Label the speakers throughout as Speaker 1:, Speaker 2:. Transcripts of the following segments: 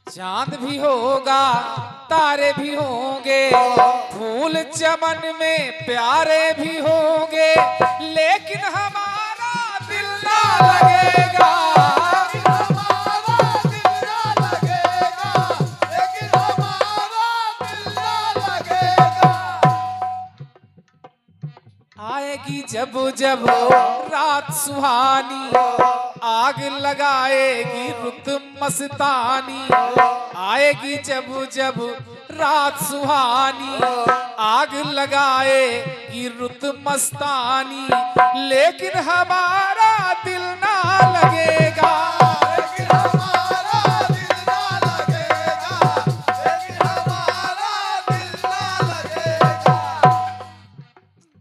Speaker 1: चांद भी होगा तारे भी होंगे, फूल चमन में प्यारे भी होंगे, लेकिन हमारा दिल ना लगेगा। आएगी जब जब रात सुहानी, आग लगाएगी रुत मस्तानी। आएगी जब जब रात सुहानी, आग लगाएगी रुत मस्तानी, लेकिन हमारा दिल ना लगेगा।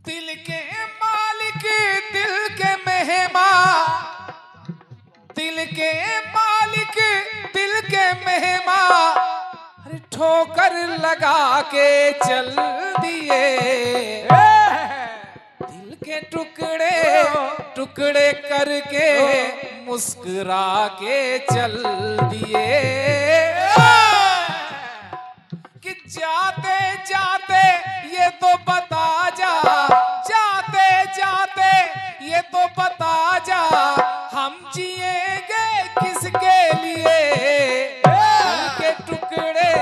Speaker 1: दिल के मालिक दिल के मेहमा, दिल के मालिक दिल के मेहमा, अरे ठोकर लगा के चल दिए। दिल के टुकड़े टुकड़े करके मुस्कुरा के चल दिए। कि जाते जाते ये तो बता जा, जाते जाते ये तो बता जा, हम जिएंगे किसके लिए। दिल के टुकड़े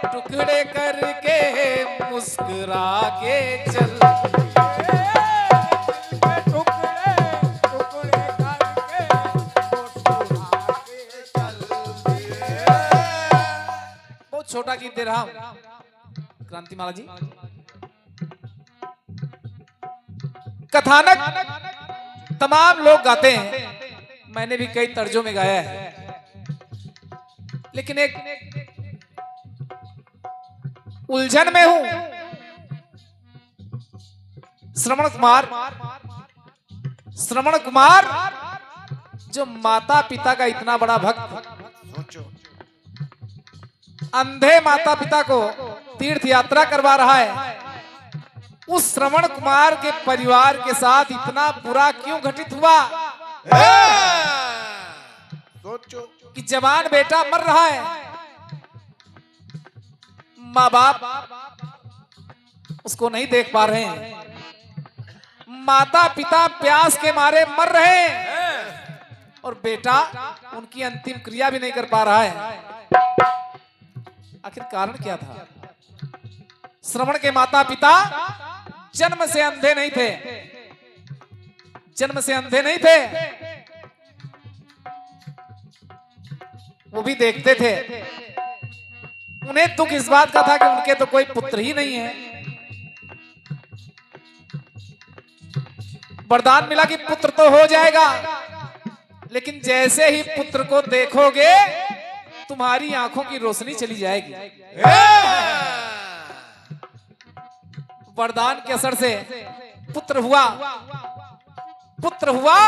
Speaker 1: टुकड़े करके मुस्कुरा के चल, बहुत छोटा गीत दे रहा हूं क्रांतिमाला जी। कथानक तमाम लोग गाते हैं, मैंने भी कई तर्जों में गाया है, लेकिन एक उलझन में हूं। श्रवण कुमार जो माता पिता का इतना बड़ा भक्त, सोचो अंधे माता पिता को तीर्थ यात्रा करवा रहा है, उस श्रवण कुमार के परिवार के साथ इतना बुरा क्यों घटित हुआ। सोचो कि जवान बेटा मर रहा है, माँ बाप उसको नहीं देख पा रहे हैं, माता पिता प्यास के मारे मर रहे हैं, और बेटा उनकी अंतिम क्रिया भी नहीं कर पा रहा है। आखिर कारण क्या था। श्रवण के माता पिता जन्म से अंधे नहीं थे, जन्म से अंधे नहीं थे, वो भी देखते थे। उन्हें दुख इस बात का था कि उनके तो कोई पुत्र ही नहीं है। वरदान मिला कि पुत्र तो हो जाएगा, लेकिन जैसे ही पुत्र को देखोगे तुम्हारी आंखों की रोशनी चली जाएगी। वरदान के असर से पुत्र हुआ, पुत्र हुआ,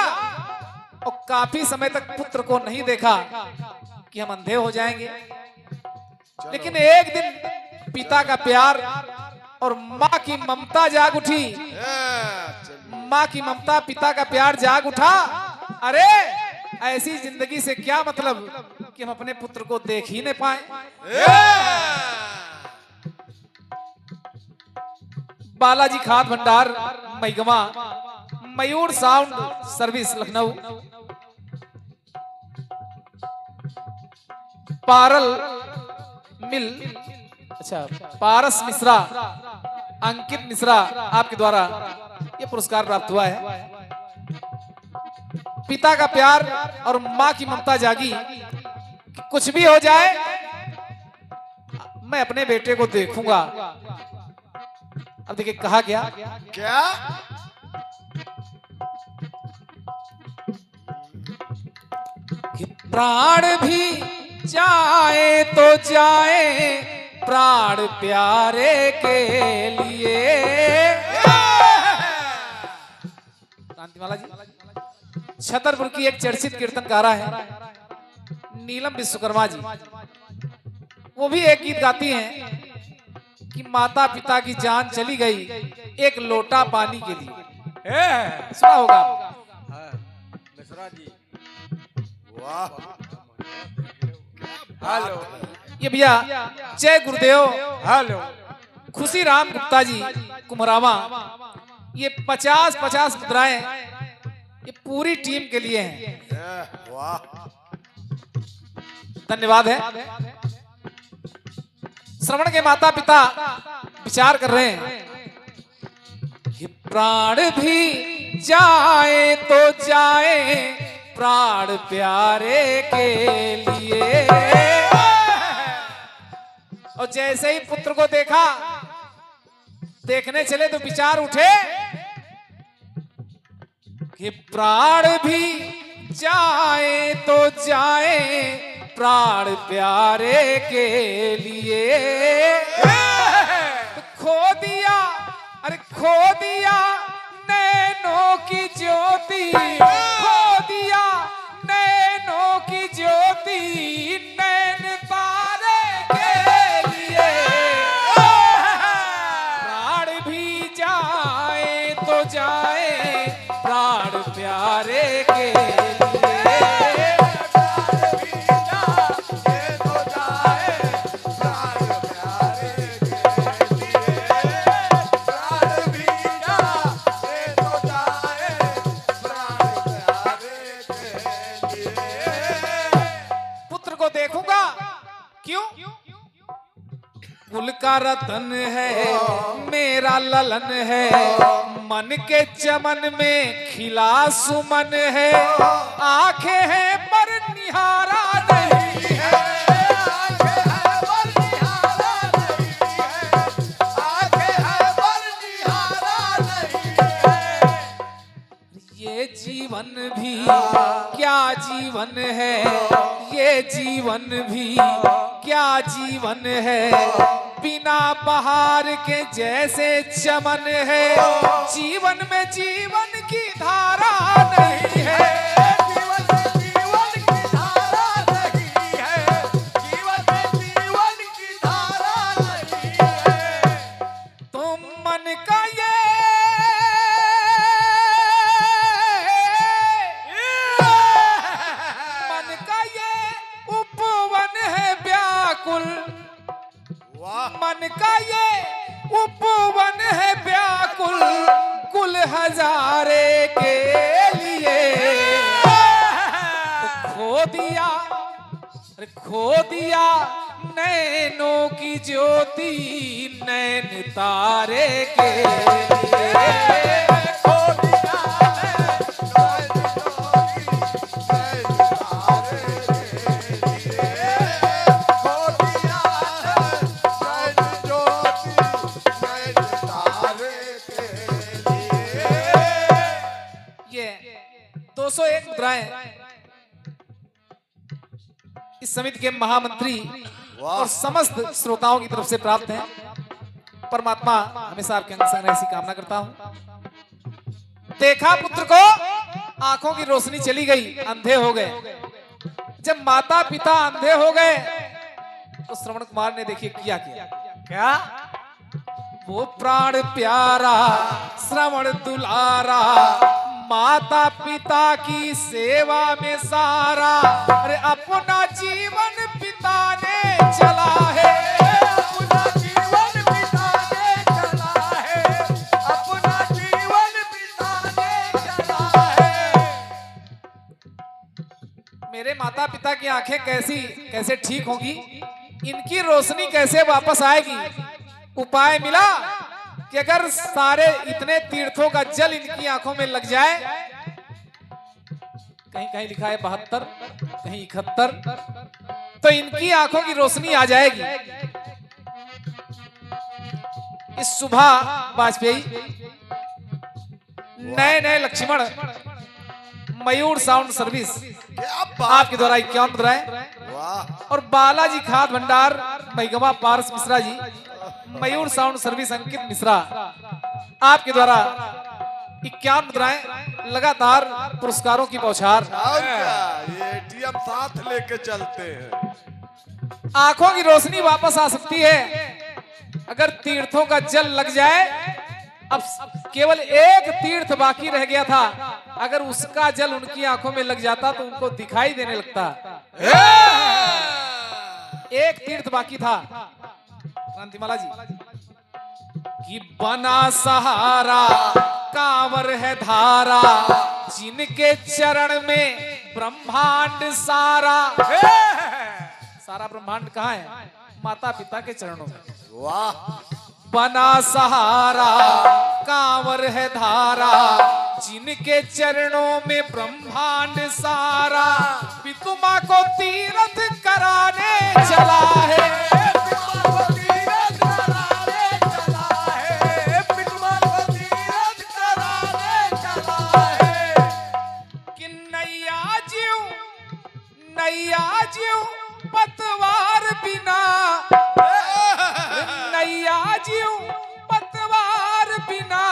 Speaker 1: और काफी समय तक पुत्र को नहीं देखा कि हम अंधे हो जाएंगे। लेकिन एक दिन पिता का प्यार और माँ की ममता जाग उठी, माँ की ममता पिता का प्यार जाग उठा। अरे ऐसी जिंदगी से क्या मतलब कि हम अपने पुत्र को देख ही नहीं पाए। बालाजी खाद भंडार मैगमा, मयूर साउंड सर्विस लखनऊ, पारल मिल, अच्छा पारस मिश्रा, अंकित मिश्रा, आपके द्वारा ये पुरस्कार प्राप्त हुआ है। पिता का प्यार और माँ की ममता जागी कि कुछ भी हो जाए मैं अपने बेटे को देखूंगा। अब देखिए कहा क्या क्या, कि प्राण भी जाए तो जाए प्राण प्यारे के लिए। क्रांतिमाला जी छतरपुर की एक चर्चित कीर्तनकारा है नीलम विश्वकर्मा जी, वो भी एक गीत गाती हैं कि माता पिता की जान चली गई एक लोटा पानी के लिए। सुना होगा
Speaker 2: मिश्रा जी।
Speaker 3: वाह।
Speaker 2: हेलो।
Speaker 1: ये भैया जय गुरुदेव
Speaker 2: हेलो।
Speaker 1: खुशी राम गुप्ता जी कुमरावा, ये 50-50 मुद्राएं ये पूरी टीम के लिए हैं।
Speaker 3: वाह।
Speaker 1: धन्यवाद है। श्रवण के माता पिता विचार कर रहे हैं, ये प्राण भी जाए तो जाए प्राण प्यारे के लिए। और जैसे ही पुत्र को देखा, देखने चले तो विचार उठे कि प्राण भी जाए तो जाए प्राण प्यारे के लिए। तो खो दिया, अरे खो दिया नैनों की ज्योति, खो दिया नैनों की ज्योति नैन तारे के लिए। प्राण भी जाए तो जाए प्राण प्यारे के लिए। देखूंगा क्यों? कुल का रतन है मेरा ललन है, मन के चमन में खिला सुमन है। आंखें हैं पर निहारा नहीं है, आंखें हैं पर निहारा नहीं है, आंखें हैं पर निहारा नहीं है। ये जीवन भी क्या जीवन है, ये जीवन भी क्या जीवन है, बिना बहार के जैसे चमन है। जीवन में जीवन की धारा नहीं है, जीवन में जीवन की धारा नहीं है, जीवन में जीवन की धारा नहीं है। तुम मन का ये मन का ये उपवन है व्याकुल कुल हजारे के लिए। तो खो दिया, अरे खो दिया नैनों की ज्योति नैन तारे के लिए। इस समिति के महामंत्री और समस्त श्रोताओं की तरफ से प्राप्त है। परमात्मा हमेशा आपके अंग संग ऐसी कामना करता हूं। देखा पुत्र को, आंखों की रोशनी चली गई, अंधे हो गए। जब माता पिता अंधे हो गए तो श्रवण कुमार ने देखिए किया क्या, वो प्राण प्यारा श्रवण दुलारा माता पिता की सेवा में सारा। अरे अपना जीवन पिता ने चला है, अपना जीवन पिता ने चला है, अपना जीवन पिता ने चला है। मेरे माता पिता की आंखें कैसे ठीक होगी, इनकी रोशनी कैसे वापस आएगी? उपाय मिला कि अगर सारे इतने तीर्थों का जल इनकी आंखों में लग जाए, कहीं कहीं लिखा है 72, कहीं 71, तो इनकी आंखों की रोशनी आ जाएगी। इस सुबह वाजपेयी नए लक्ष्मण मयूर साउंड सर्विस आपके द्वारा 51 मुद्राएं और बालाजी खाद भंडार मैगवा पारस मिश्रा जी मयूर साउंड सर्विस अंकित मिश्रा आपके द्वारा 51 मुद्राएं लगातार पुरस्कारों की बौछार।
Speaker 3: ये एटीएम साथ लेके चलते हैं।
Speaker 1: आंखों की रोशनी वापस आ सकती है अगर तीर्थों का जल लग जाए, अब केवल एक तीर्थ बाकी रह गया था, अगर उसका जल उनकी आंखों में लग जाता तो उनको दिखाई देने लगता। एक तीर्थ बाकी था क्रांतिमाला जी कि बना सहारा कांवर है धारा, जिनके चरण में ब्रह्मांड सारा। सारा ब्रह्मांड कहाँ है? माता पिता के चरणों में।
Speaker 3: वाह
Speaker 1: बना सहारा कांवर है धारा, जिनके चरणों में ब्रह्मांड सारा। पितुमा को तीर्थ कराने चला है, कि नैया जीव पतवार बिना, नैया जीव पतवार बिना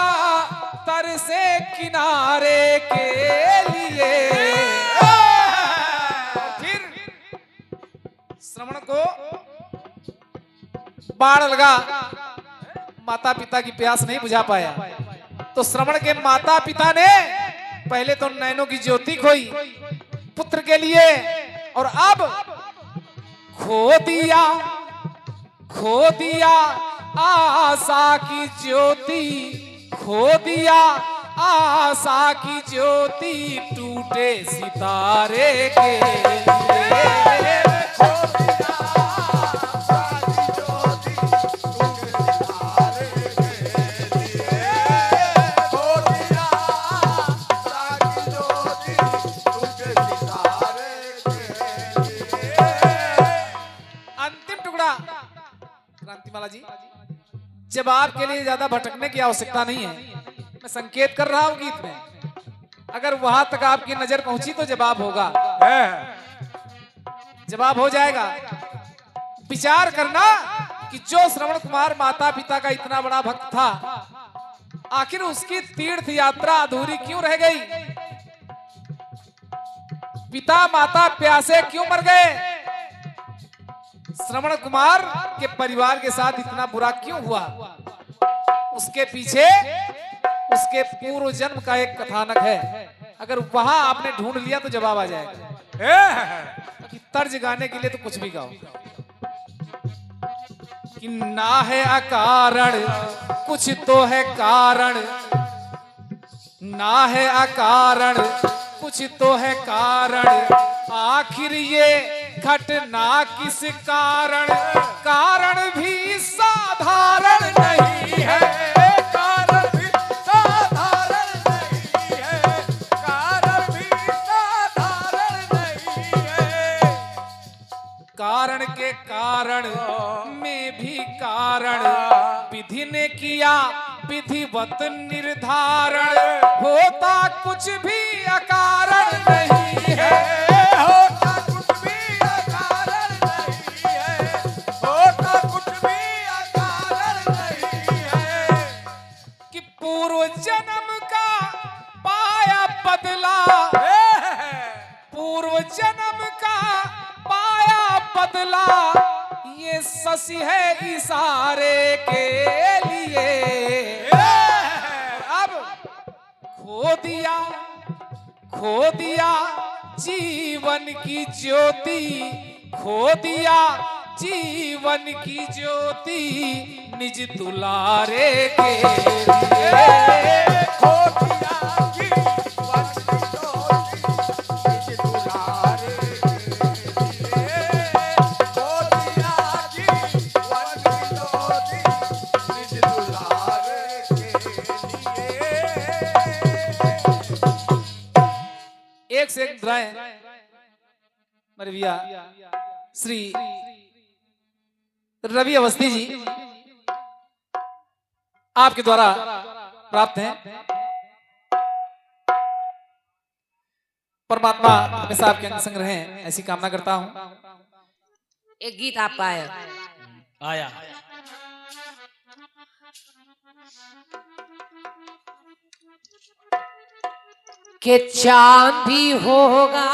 Speaker 1: तरसे किनारे के लिए। फिर श्रवण को बाढ़ लगा, माता पिता की प्यास नहीं बुझा पाया, तो श्रवण के माता पिता ने पहले तो नैनों की ज्योति खोई पुत्र के लिए, और अब खो दिया आशा की ज्योति, खो दिया आशा की ज्योति, टूटे सितारे के लिए। क्रांतिमाला जी, जवाब के लिए ज्यादा भटकने की आवश्यकता नहीं है, मैं संकेत कर रहा हूं गीत में। अगर वहां तक आपकी नजर पहुंची तो जवाब होगा, जवाब हो जाएगा। विचार करना कि जो श्रवण कुमार माता पिता का इतना बड़ा भक्त था, आखिर उसकी तीर्थ यात्रा अधूरी क्यों रह गई? पिता माता प्यासे क्यों मर गए? श्रवण कुमार के परिवार के साथ इतना बुरा क्यों हुआ? उसके पीछे उसके पूर्व जन्म का एक कथानक है। अगर वहां आपने ढूंढ लिया तो जवाब आ जाएगा। कि तर्ज गाने के लिए तो कुछ भी गाओ। कि ना है अकारण कुछ तो है कारण, ना है अकारण कुछ तो है कारण, आखिर ये घटना किस कारण? कारण भी साधारण नहीं है, कारण भी साधारण नहीं है, कारण भी साधारण नहीं है। कारण के कारण में भी कारण, विधि ने किया विधिवत निर्धारण, होता कुछ भी अकारण नहीं है, होता कुछ भी अकारण नहीं है, होता कुछ भी अकारण नहीं है। कि पूर्व जन्म का पाया बदला, पूर्व जन्म का पाया बदला, ये शशि है इशारे के लिए। अब खो दिया जीवन की ज्योति, खो दिया जीवन की ज्योति, निज दुलारे के लिए। खो दिया जीवन की ज्योति, निज दुलारे के लिए। खो दिया जीवन की ज्योति, निज दुलारे के लिए। एक से एक ड्राए मेरे भैया श्री रवि अवस्थी जी आपके द्वारा प्राप्त हैं। परमात्मा हमेशा आपके अंग संग रहें, ऐसी कामना करता हूं।
Speaker 4: एक गीत आपका आया कि चांद भी होगा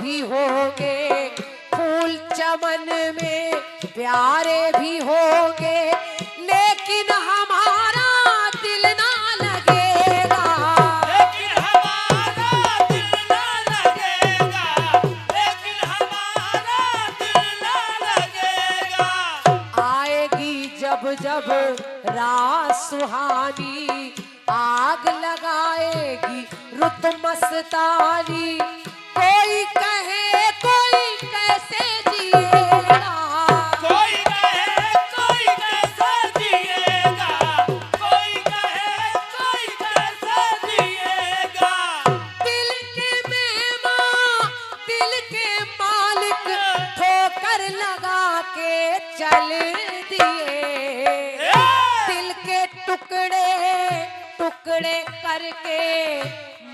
Speaker 4: भी होंगे, फूल चमन में प्यारे भी होंगे, लेकिन हमारा दिल ना लगेगा।
Speaker 5: लेकिन हमारा दिल ना लगेगा, लेकिन हमारा दिल ना लगेगा।
Speaker 4: आएगी जब जब रात सुहानी, आग लगाएगी रुत मस्तानी, कोई कहे कोई कैसे जिएगा।
Speaker 5: कोई कहे कोई कैसे जिएगा, कोई कहे कोई कैसे जिएगा।
Speaker 4: दिल के मेहमान, दिल के मालिक ठोकर लगा के चल दिए, दिल के टुकड़े टुकड़े करके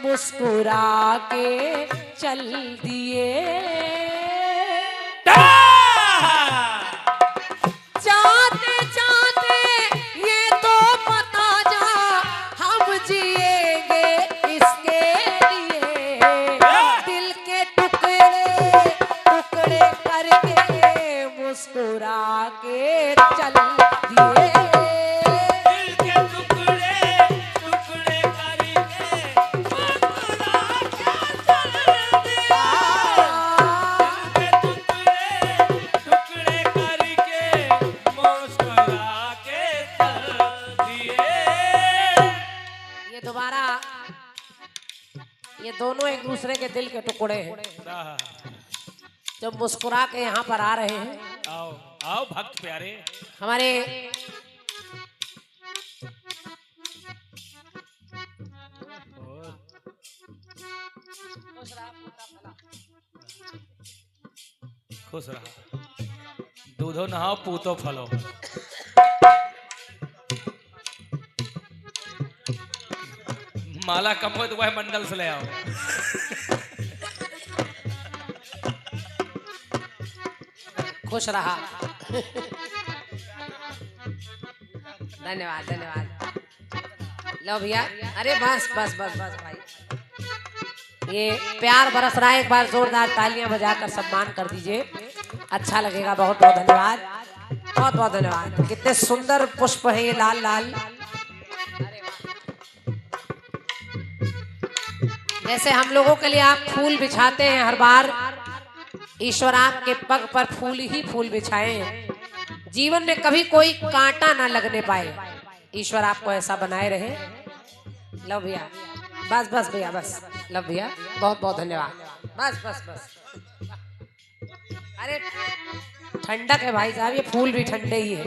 Speaker 4: मुस्कुरा के चल दिए। जाते जाते ये तो बता जा, हम जिएंगे इसके लिए, दिल के टुकड़े टुकड़े करके मुस्कुरा के चल दिए।
Speaker 5: दिल के टुकड़े टुकड़े करके मुस्कुरा के चल दिया। दिल के टुकड़े टुकड़े करके मुस्कुरा के चल दिए।
Speaker 4: ये दोबारा, ये दोनों एक दूसरे के दिल के टुकड़े हैं जो मुस्कुरा के यहाँ पर आ रहे हैं।
Speaker 5: आओ आओ भक्त प्यारे।
Speaker 4: हमारे
Speaker 5: खुश रहा, दूधो नहाओ पूतो फलो। माला कम हो तो वह मंडल से ले आओ।
Speaker 4: खुश रहा। धन्यवाद धन्यवाद। लो भैया, अरे बस बस बस बस भाई, ये प्यार बरस रहा है, एक बार जोरदार तालियां बजाकर सम्मान कर दीजिए, अच्छा लगेगा। बहुत बहुत धन्यवाद, बहुत बहुत धन्यवाद। कितने सुंदर पुष्प है ये, लाल लाल। जैसे हम लोगों के लिए आप फूल बिछाते हैं हर बार, ईश्वर आपके पग पर फूल ही फूल बिछाए, जीवन में कभी कोई कांटा ना लगने पाए, ईश्वर आपको ऐसा बनाए रहे। लव भैया, बस बस भैया बस, लव भैया बहुत बहुत धन्यवाद, बस बस बस। अरे ठंडक है भाई साहब, ये फूल भी ठंडे ही है।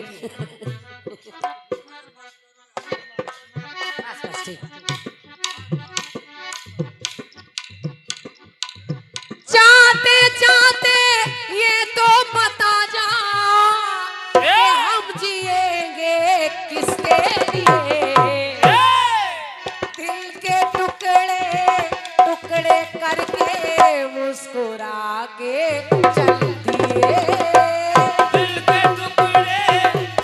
Speaker 4: बस बस ठीक। जाते जाते ये तो बता जा, हम जिएंगे किसके लिए, दिल के टुकड़े टुकड़े करके मुस्कुरा के चल दिए।
Speaker 5: दिल के टुकड़े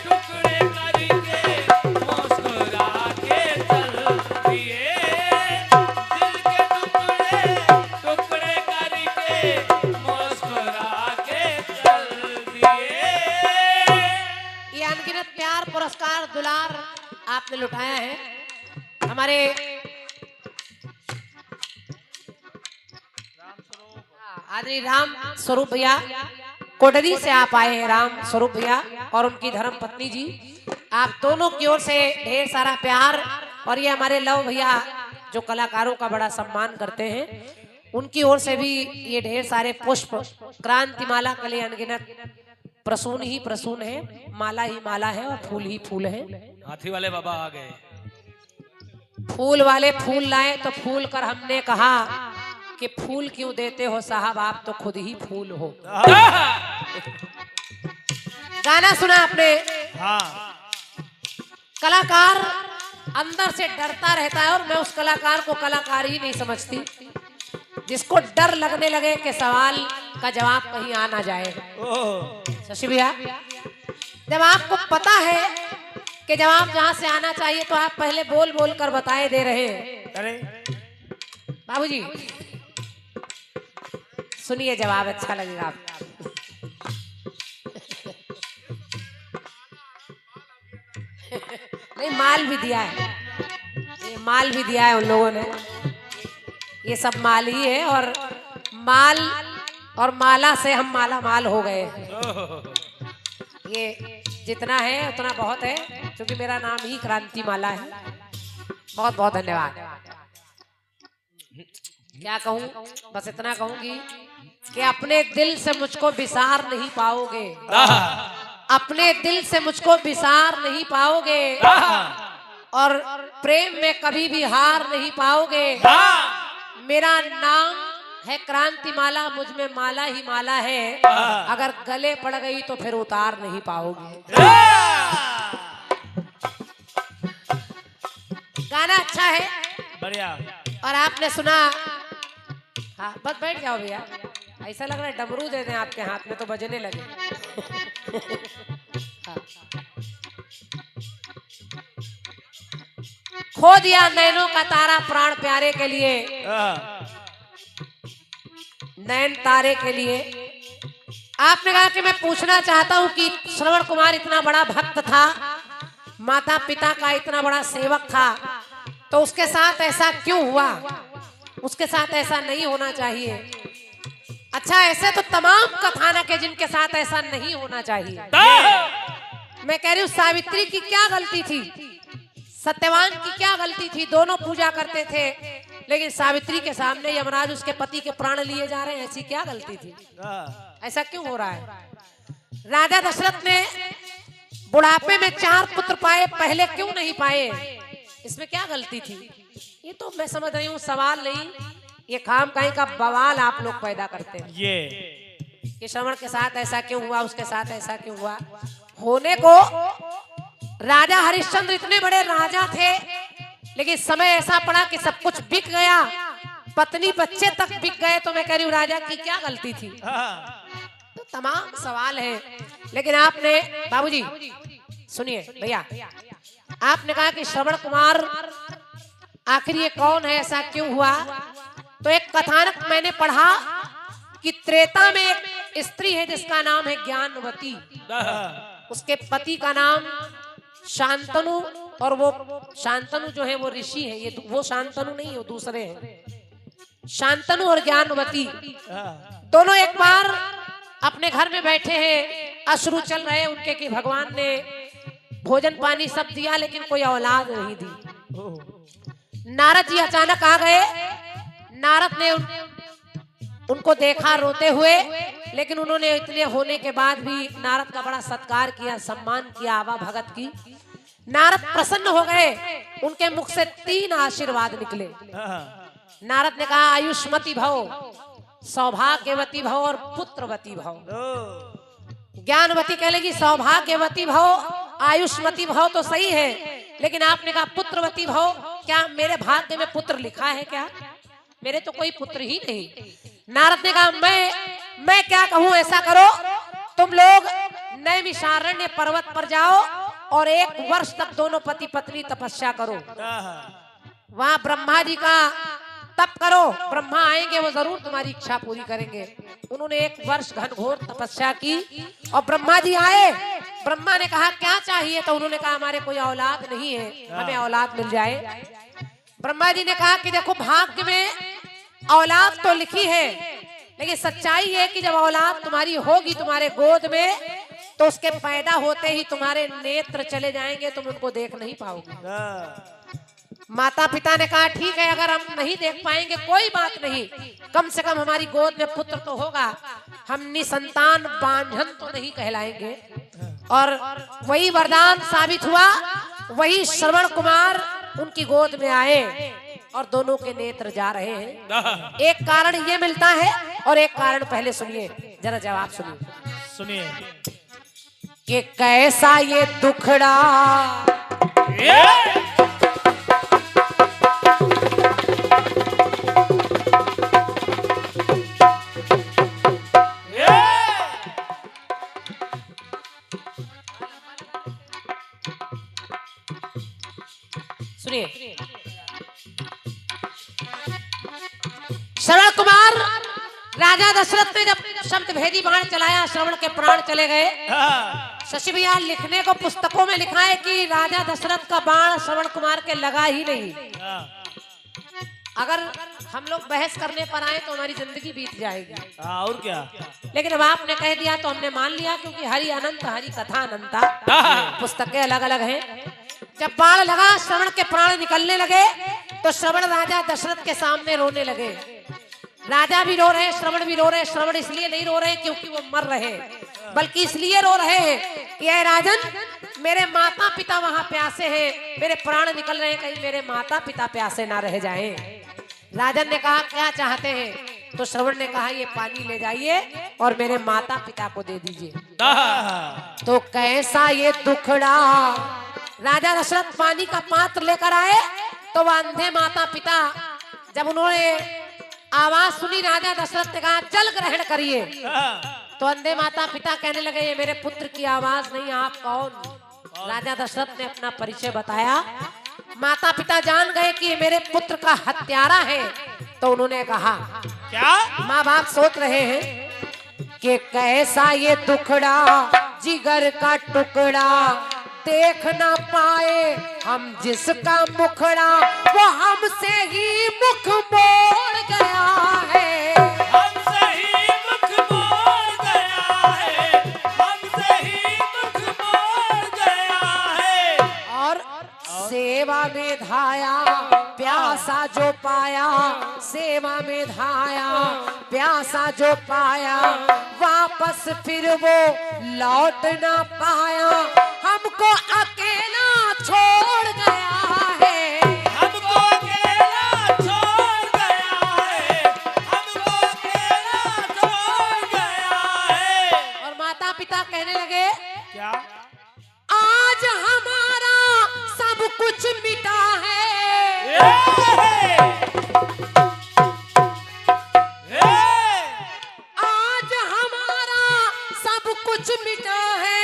Speaker 5: टुकड़े करके मुस्कुरा के चल दिए। दिल के टुकड़े टुकड़े करके मुस्कुरा के चल दिए।
Speaker 4: ये अनगिनत प्यार पुरस्कार दुलार आपने लुटाया है। हमारे आदरणीय राम स्वरूप भैया, कोटरी से आप आए हैं, राम स्वरूप भैया और उनकी धर्म पत्नी जी, आप दोनों की ओर से ढेर सारा प्यार। और ये हमारे लव भैया जो कलाकारों का बड़ा सम्मान करते हैं, उनकी ओर से भी ये ढेर सारे पुष्प, क्रांति माला के लिए अनगिनत प्रसून ही प्रसून है, माला ही माला है और फूल ही फूल है।
Speaker 5: हाथी वाले बाबा आ गए।
Speaker 4: फूल वाले फूल लाए तो फूल कर हमने कहा कि फूल क्यों देते हो साहब, आप तो खुद ही फूल हो। गाना सुना आपने।
Speaker 5: हाँ,
Speaker 4: कलाकार अंदर से डरता रहता है और मैं उस कलाकार को कलाकार ही नहीं समझती जिसको डर लगने लगे कि सवाल का जवाब कहीं आ ना जाए। शशि भैया, जब आपको पता है कि जवाब जहां से आना चाहिए तो आप पहले बोल बोल कर बताए दे रहे हैं।
Speaker 5: अरे
Speaker 4: बाबूजी सुनिए, जवाब अच्छा लगेगा आपको। नहीं, माल भी दिया है, ये माल भी दिया है उन लोगों ने। ये सब माल ही है, और माल और माला से हम माला माल हो गए। ये जितना है उतना बहुत है, क्योंकि मेरा नाम ही क्रांति माला है। बहुत बहुत धन्यवाद। क्या कहूँ, बस इतना कहूंगी कि अपने दिल से मुझको विसार नहीं पाओगे, अपने दिल से मुझको विसार नहीं पाओगे, और प्रेम में कभी भी हार नहीं पाओगे। मेरा नाम है क्रांति माला, मुझ में माला ही माला है। अगर गले पड़ गई तो फिर उतार नहीं पाओगे। गाना अच्छा है,
Speaker 5: बढ़िया।
Speaker 4: और आपने सुना। हाँ, बस बैठ जाओ भैया, ऐसा लग रहा है डमरू दे दें आपके हाथ में तो बजने लगे। हाँ। खो दिया नैनों का तारा प्राण प्यारे के लिए, नैन तारे के लिए। आपने कहा कि मैं पूछना चाहता हूं कि श्रवण कुमार इतना बड़ा भक्त था, माता पिता का इतना बड़ा सेवक था, तो उसके साथ ऐसा क्यों हुआ? उसके साथ ऐसा नहीं होना चाहिए। अच्छा, ऐसे तो तमाम कथानक है जिनके साथ ऐसा नहीं होना चाहिए। मैं कह रही हूँ, सावित्री की क्या गलती थी, सत्यवान की क्या गलती थी? दोनों पूजा करते थे, लेकिन सावित्री के सामने यमराज उसके पति के प्राण लिए जा रहे हैं। ऐसी क्या गलती थी? ऐसा क्यों हो रहा है? राजा दशरथ ने बुढ़ापे में 4 पुत्र पाए, पहले क्यों नहीं पाए? इसमें क्या गलती थी? ये तो मैं समझ रही हूँ सवाल नहीं, ये खाम कहीं का बवाल आप लोग पैदा करते हैं।
Speaker 5: ये
Speaker 4: कि श्रवण के साथ ऐसा क्यों हुआ, उसके साथ ऐसा क्यों हुआ? होने को राजा हरिश्चंद्र इतने बड़े राजा थे, लेकिन समय ऐसा पड़ा कि सब कुछ बिक गया, पत्नी बच्चे तक बिक गए। तो मैं कह रही हूँ, राजा की क्या गलती थी? तो तमाम सवाल है। लेकिन आपने, बाबूजी सुनिए भैया, आपने कहा कि श्रवण कुमार आखिर ये कौन है, ऐसा क्यों हुआ? तो एक कथानक मैंने पढ़ा कि त्रेता में एक स्त्री है जिसका नाम है ज्ञानवती। उसके पति का नाम शांतनु, और वो शांतनु जो है वो ऋषि है। ये वो शांतनु नहीं, वो दूसरे हैं। शांतनु और ज्ञानवती दोनों एक बार अपने घर में बैठे हैं, अश्रु चल रहे उनके कि भगवान ने भोजन पानी सब दिया, लेकिन कोई औलाद नहीं दी। नारद जी अचानक आ गए। नारद ने उनको देखा रोते हुए, लेकिन उन्होंने इतने होने के बाद भी नारद का बड़ा सत्कार किया, सम्मान किया, आवा भगत की। नारद प्रसन्न हो गए, उनके मुख से 3 आशीर्वाद निकले। नारद ने कहा, आयुष्मती भव, सौभाग्यवती भव और पुत्रवती भव। ज्ञानवती कह लेगी सौभाग्यवती भव, आयुष्मती भव तो सही है, लेकिन आपने कहा पुत्रवती भव, क्या मेरे भाग्य में पुत्र लिखा है क्या? मेरे तो कोई पुत्र ही नहीं। नारद ने कहा, मैं क्या कहूँ, ऐसा करो तुम लोग नैमिषारण्य पर्वत पर जाओ और 1 वर्ष तक दोनों पति पत्नी तपस्या करो। वहां ब्रह्मा जी का तप करो, ब्रह्मा आएंगे, वो जरूर तुम्हारी इच्छा पूरी करेंगे। उन्होंने 1 वर्ष घनघोर तपस्या की और ब्रह्मा जी आए। ब्रह्मा ने कहा क्या चाहिए? तो उन्होंने कहा हमारे कोई औलाद नहीं है, हमें औलाद मिल जाए। ब्रह्मा जी ने कहा कि देखो, भाग्य में औलाद तो लिखी है, लेकिन सच्चाई है कि जब औलाद तुम्हारी होगी तुम्हारे गोद में, तो उसके पैदा होते ही तुम्हारे नेत्र चले जाएंगे, तुम उनको देख नहीं पाओगे। माता पिता ने कहा ठीक है, अगर हम नहीं देख पाएंगे कोई बात नहीं, कम से कम हमारी गोद में पुत्र तो होगा, हम निसंतान बांझन तो नहीं कहलाएंगे। और वही वरदान साबित हुआ। वही श्रवण कुमार उनकी गोद में आए और दोनों के नेत्र जा रहे हैं। एक कारण ये मिलता है और एक कारण पहले सुनिए, जरा जवाब सुनिए कि कैसा ये दुखड़ा श्रवण कुमार राजा दशरथ ने जब शब्द भेदी बाण चलाया, श्रवण के प्राण चले गए।
Speaker 5: हाँ,
Speaker 4: शशि भैया लिखने को पुस्तकों में लिखा है कि राजा दशरथ का बाण श्रवण कुमार के लगा ही नहीं।
Speaker 5: हाँ,
Speaker 4: अगर हम लोग बहस करने पर आए तो हमारी जिंदगी बीत जाएगी,
Speaker 5: हाँ, और क्या।
Speaker 4: लेकिन अब आपने कह दिया तो हमने मान लिया, क्योंकि हरि अनंत हरि कथा अनंता,
Speaker 5: हाँ,
Speaker 4: पुस्तकें अलग अलग हैं। जब बाण लगा, श्रवण के प्राण निकलने लगे, तो श्रवण राजा दशरथ के सामने रोने लगे। राजा भी रो रहे हैं, श्रवण भी रो रहे हैं। श्रवण इसलिए नहीं रो रहे हैं क्योंकि वो मर रहे हैं, बल्कि इसलिए रो रहे हैं कि ये राजन, मेरे माता पिता वहां प्यासे हैं, मेरे प्राण निकल रहे हैं, कहीं मेरे माता पिता प्यासे ना रह जाएं। राजन ने कहा क्या चाहते हैं? तो श्रवण ने कहा ये पानी ले जाइए और मेरे माता पिता को दे दीजिए।
Speaker 5: हाँ,
Speaker 4: तो कैसा ये दुखड़ा। राजा दशरथ पानी का पात्र लेकर आए, तो वह अंधे माता पिता, जब उन्होंने आवाज सुनी, राजा दशरथ ने कहा जल ग्रहण करिए।
Speaker 5: हाँ,
Speaker 4: तो अंधे माता पिता कहने लगे ये मेरे पुत्र की आवाज नहीं, आप कौन? राजा दशरथ ने अपना परिचय बताया। माता पिता जान गए कि ये मेरे पुत्र का हत्यारा है। तो उन्होंने कहा,
Speaker 5: क्या?
Speaker 4: माँ बाप सोच रहे हैं कि कैसा ये दुखड़ा, जिगर का टुकड़ा, देख ना पाए हम जिसका मुखड़ा, वो हमसे ही मुख मोड़ गया है।
Speaker 5: हमसे ही मुख मोड़ गया है, हमसे ही मुख मोड़ गया है।
Speaker 4: और सेवा में धाया, प्यासा जो पाया, सेवा में धाया, प्यासा जो पाया, वापस फिर वो लौट ना पाया, हमको अकेला छोड़ गया है।
Speaker 5: हमको अकेला छोड़ गया है, हमको अकेला छोड़ गया है।
Speaker 4: और माता पिता कहने लगे
Speaker 5: क्या?
Speaker 4: आज हमारा सब कुछ मिटा है। आज हमारा सब कुछ मिटा है,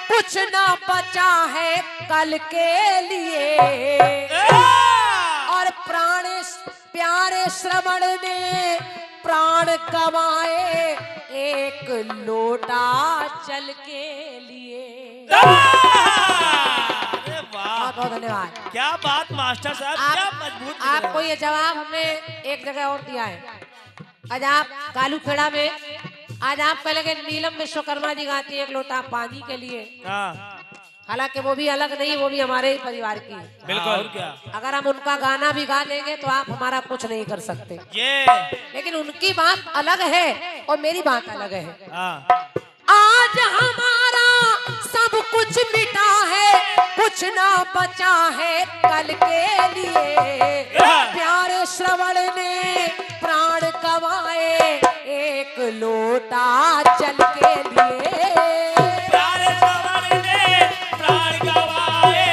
Speaker 4: कुछ ना बचा है कल के लिए। और प्यारे श्रवण ने प्राण गवाए, एक लोटा जल के लिए।
Speaker 5: अरे वाह,
Speaker 4: बहुत बहुत धन्यवाद।
Speaker 5: क्या बात मास्टर साहब, क्या मजबूत।
Speaker 4: आपको ये जवाब हमने एक जगह और दिया है। आज आप कालू खेड़ा में, आज आप कह लगे नीलम विश्वकर्मा जी गाती है एक लोटा पानी के लिए।
Speaker 5: हाँ,
Speaker 4: हालांकि वो भी अलग नहीं, वो भी हमारे ही परिवार की है।
Speaker 5: बिल्कुल। और क्या?
Speaker 4: अगर हम उनका गाना भी गा लेंगे तो आप हमारा कुछ नहीं कर सकते,
Speaker 5: ये
Speaker 4: लेकिन उनकी बात अलग है और मेरी बात अलग है।
Speaker 5: हाँ,
Speaker 4: आज हमारा सब कुछ मिटा है, कुछ ना बचा है कल के लिए। प्यारे श्रवण ने प्राण गवाए, एक लोटा जल के लिए।
Speaker 5: प्यारे श्रवण ने प्राण गवाए,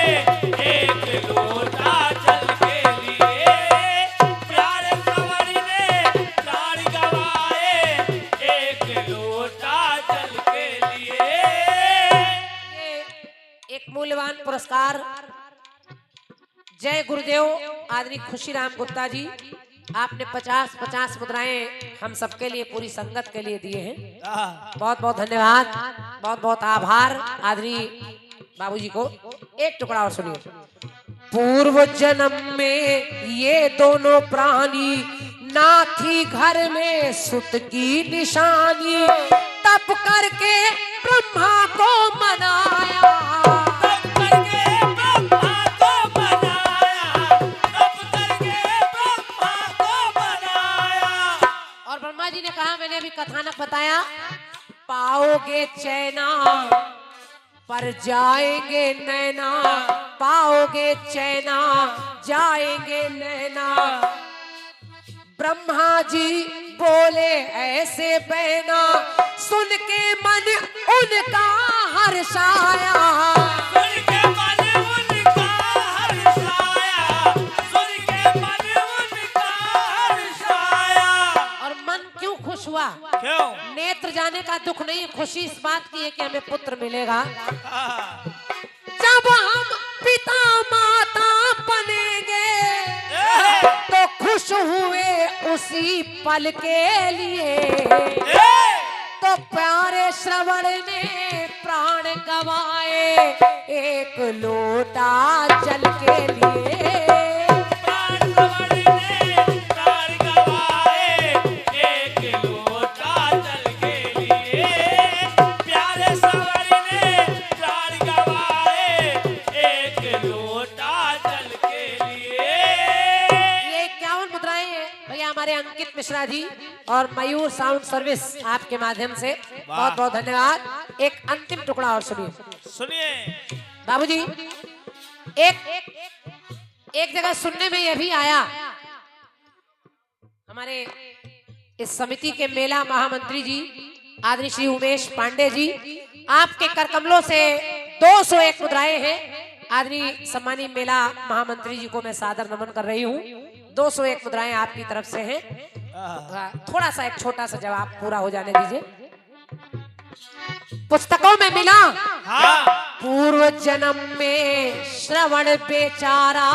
Speaker 5: एक लोटा जल के लिए। प्यारे श्रवण ने प्राण गवाए, एक लोटा जल के लिए।
Speaker 4: एक मूल्यवान पुरस्कार जय गुरुदेव आदरणीय खुशीराम गुप्ता जी, आपने 50-50 मुद्राएं हम सबके लिए, पूरी संगत के लिए दिए हैं।
Speaker 5: हाँ,
Speaker 4: बहुत बहुत धन्यवाद, बहुत बहुत आभार आदरणीय बाबूजी को। एक टुकड़ा और सुनिए। पूर्व जन्म में ये दोनों प्राणी, ना थी घर में सुत की निशानी, तप करके ब्रह्मा को मनाया।
Speaker 5: तप करके ब्रह्मा को बनाया, तप करके ब्रह्मा को बनाया।
Speaker 4: और ब्रह्मा जी ने कहा, मैंने अभी कथानक बताया, पाओगे चैना पर जाएंगे नैना, पाओगे चैना जाएंगे नैना। ब्रह्मा जी बोले ऐसे बहना, सुन के मन उनका हर्षाया।
Speaker 5: सुन के मन उनका हर्षाया, सुन के मन उनका हर्षाया।
Speaker 4: और मन क्यों खुश हुआ?
Speaker 5: क्यों?
Speaker 4: नेत्र जाने का दुख नहीं, खुशी इस बात की है कि हमें पुत्र मिलेगा।
Speaker 5: हाँ,
Speaker 4: जब हम पिता माता बनेंगे तो खुश हुए उस उसी पल के लिए, तो प्यारे श्रवण ने प्राण गवाए एक लोटा जल के लिए।
Speaker 5: प्राण श्रवण ने प्राण गवाए एक लोटा जल के लिए। प्यारे श्रवण ने प्राण गवाए एक लोटा जल के लिए।
Speaker 4: ये 51 मुद्राएं हैं भैया हमारे अंकित मिश्रा जी और मयूर साउंड सर्विस आपके माध्यम से बहुत बहुत धन्यवाद। एक अंतिम टुकड़ा और सुनिए
Speaker 5: सुनिए
Speaker 4: बाबूजी। एक जगह सुनने में यह भी आया, हमारे इस समिति के मेला महामंत्री जी आदरणीय श्री उमेश पांडे जी, आपके करकमलों से 201 मुद्राएं हैं। आदरणीय सम्मानीय मेला महामंत्री जी को मैं सादर नमन कर रही हूँ। 201 मुद्राएं आपकी तरफ से हैं। थोड़ा सा एक छोटा सा जवाब पूरा हो जाने दीजिए। पुस्तकों में मिला पूर्व जन्म में श्रवण बेचारा,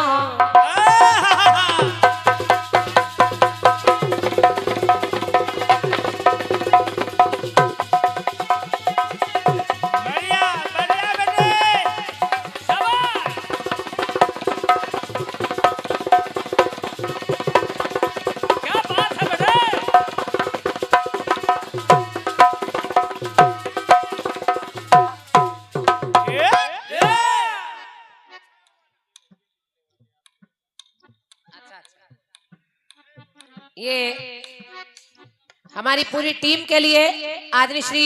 Speaker 5: बढ़िया बढ़िया बेटे शाबाश। क्या बात है बेटे।
Speaker 4: ये हमारी पूरी टीम के लिए आदरणीय श्री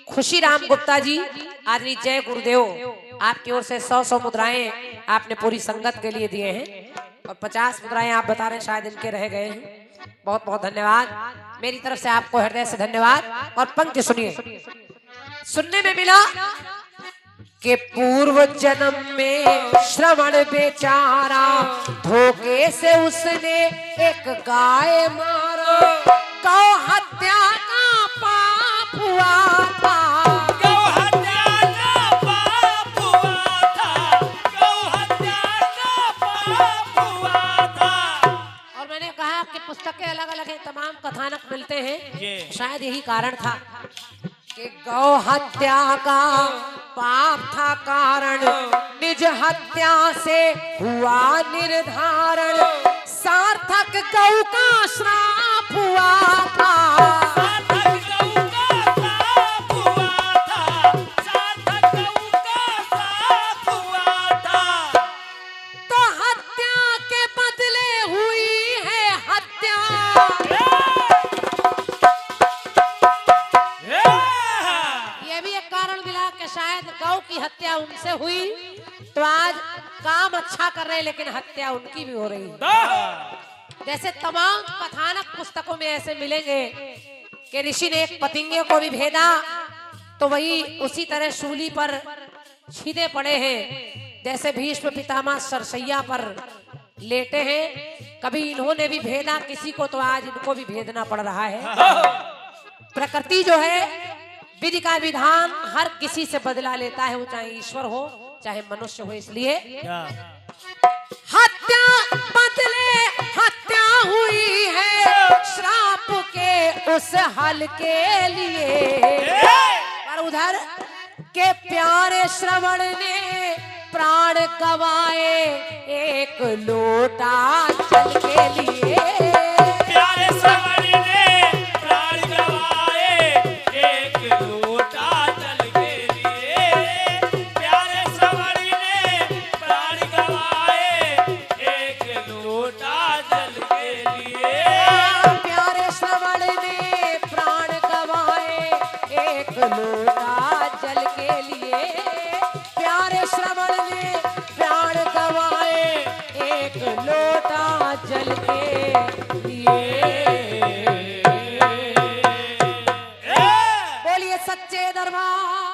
Speaker 4: खुशीराम गुप्ता जी, आदरणीय जय गुरुदेव, आपकी ओर से 100 मुद्राएं आपने पूरी संगत के लिए दिए हैं और 50 मुद्राएं आप बता रहे हैं शायद इनके रह गए हैं। बहुत बहुत धन्यवाद मेरी तरफ से आपको हृदय से धन्यवाद। और पंक्ति सुनिए। सुनने में मिला कि पूर्व जन्म में श्रवण बेचारा, धोखे से उसने एक गाय मारा, गौ हत्या का पाप हुआ था।
Speaker 5: गौ हत्या का पाप हुआ था। गौ हत्या का पाप हुआ था।
Speaker 4: और मैंने कहा कि पुस्तकें अलग अलग हैं, तमाम कथानक मिलते हैं,
Speaker 5: ये।
Speaker 4: शायद यही कारण था कि गौ हत्या का पाप था कारण, निज हत्या से हुआ निर्धारण, सार्थक गौ का श्राप हुआ था।
Speaker 5: सार्थक गौ का श्राप हुआ था। सार्थक गौ का श्राप हुआ था।
Speaker 4: तो हत्या के बदले हुई है हत्या, ये भी एक कारण मिला कि शायद गौ की हत्या उनसे हुई तो आज काम अच्छा कर रहे हैं लेकिन हत्या उनकी भी हो रही है। जैसे तमाम कथानक पुस्तकों में ऐसे मिलेंगे कि ऋषि ने एक पतिंगे को भी भेदा तो वही उसी तरह शूली पर छीदे पड़े हैं। जैसे भीष्म पितामह सरसैया पर लेटे हैं, कभी इन्होंने भी भेदा किसी को तो आज इनको भी भेदना पड़ रहा है। प्रकृति जो है विधि का विधान हर किसी से बदला लेता है, वो चाहे ईश्वर हो चाहे मनुष्य हो। इसलिए हत्या बदले हत्या हुई है श्राप के उस हल के लिए। पर उधर के प्यारे श्रवण ने प्राण गवाए एक लोटा जल के लिए।
Speaker 5: प्यारे श्रवण ने प्राण गवाए एक लोटा जल के लिए। प्यारे श्रवण ने प्राण गवाए एक लोटा जल के लिए।
Speaker 4: प्यारे श्रवण ने प्राण गवाए एक लोटा जल के लिए। प्यारे श्रवण ने प्राण गवाए एक लोटा जल के लिए। बोलिए सच्चे दरबार।